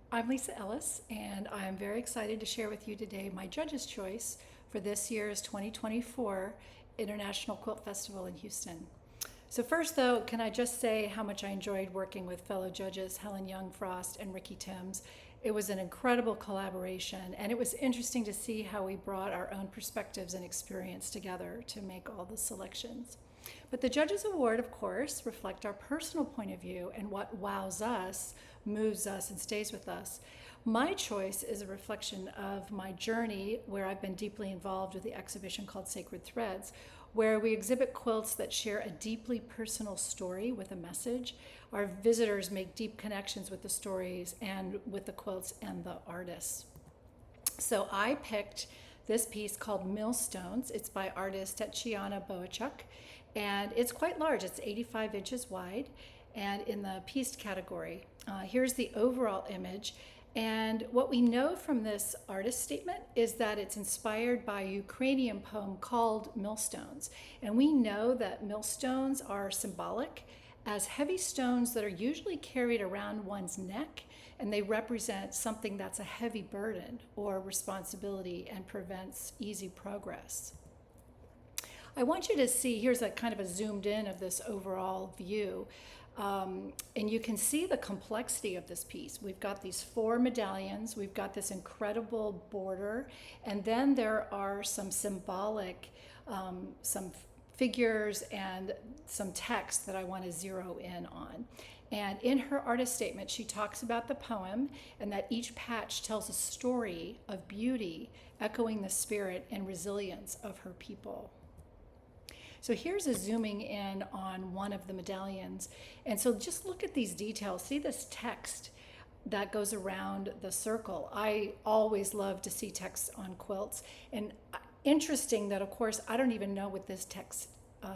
I'm Lisa Ellis, and I'm very excited to share with you today my judge's choice for this year's 2024 International Quilt Festival in Houston. So first though, can I just say how much I enjoyed working with fellow judges Helen Young Frost and Ricky Timms. It was an incredible collaboration, and it was interesting to see how we brought our own perspectives and experience together to make all the selections. But the Judges Award, of course, reflect our personal point of view and what wows us, moves us, and stays with us. My choice is a reflection of my journey where I've been deeply involved with the exhibition called Sacred Threads, where we exhibit quilts that share a deeply personal story with a message. Our visitors make deep connections with the stories and with the quilts and the artists. So I picked this piece called Millstones. It's by artist Tetiana Bonachuk, and it's quite large. It's 85 inches wide and in the pieced category. Here's the overall image. And what we know from this artist statement is that it's inspired by a Ukrainian poem called Millstones. And we know that millstones are symbolic as heavy stones that are usually carried around one's neck, and they represent something that's a heavy burden or responsibility and prevents easy progress. I want you to see, here's a kind of a zoomed in of this overall view. And you can see the complexity of this piece. We've got these 4 medallions, we've got this incredible border, and then there are some symbolic, some figures and some text that I want to zero in on. And in her artist statement, she talks about the poem and that each patch tells a story of beauty, echoing the spirit and resilience of her people. So here's a zooming in on one of the medallions. And so just look at these details. See this text that goes around the circle. I always love to see text on quilts. And interesting that, of course, I don't even know what this text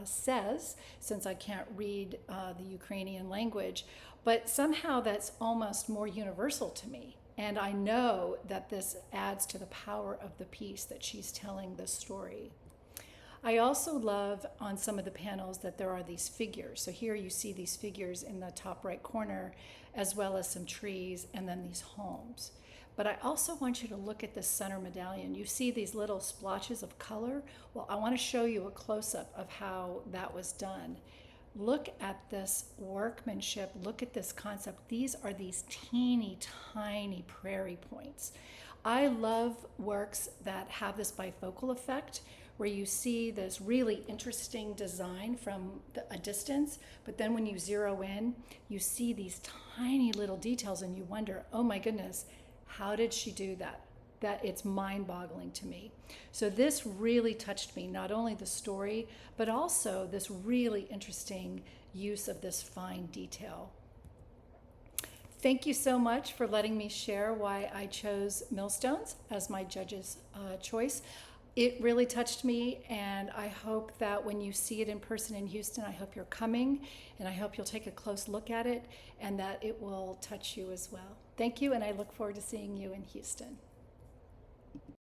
says, since I can't read the Ukrainian language, but somehow that's almost more universal to me. And I know that this adds to the power of the piece, that she's telling the story. I also love on some of the panels that there are these figures. So here you see these figures in the top right corner, as well as some trees and then these homes. But I also want you to look at this center medallion. You see these little splotches of color? Well, I want to show you a close-up of how that was done. Look at this workmanship. Look at this concept. These are these teeny tiny prairie points. I love works that have this bifocal effect, where you see this really interesting design from a distance, but then when you zero in, you see these tiny little details and you wonder, oh my goodness, how did she do that? That it's mind-boggling to me. So this really touched me, not only the story, but also this really interesting use of this fine detail. Thank you so much for letting me share why I chose Millstones as my judge's choice. It really touched me, and I hope that when you see it in person in Houston, I hope you're coming, and I hope you'll take a close look at it and that it will touch you as well. Thank you, and I look forward to seeing you in Houston.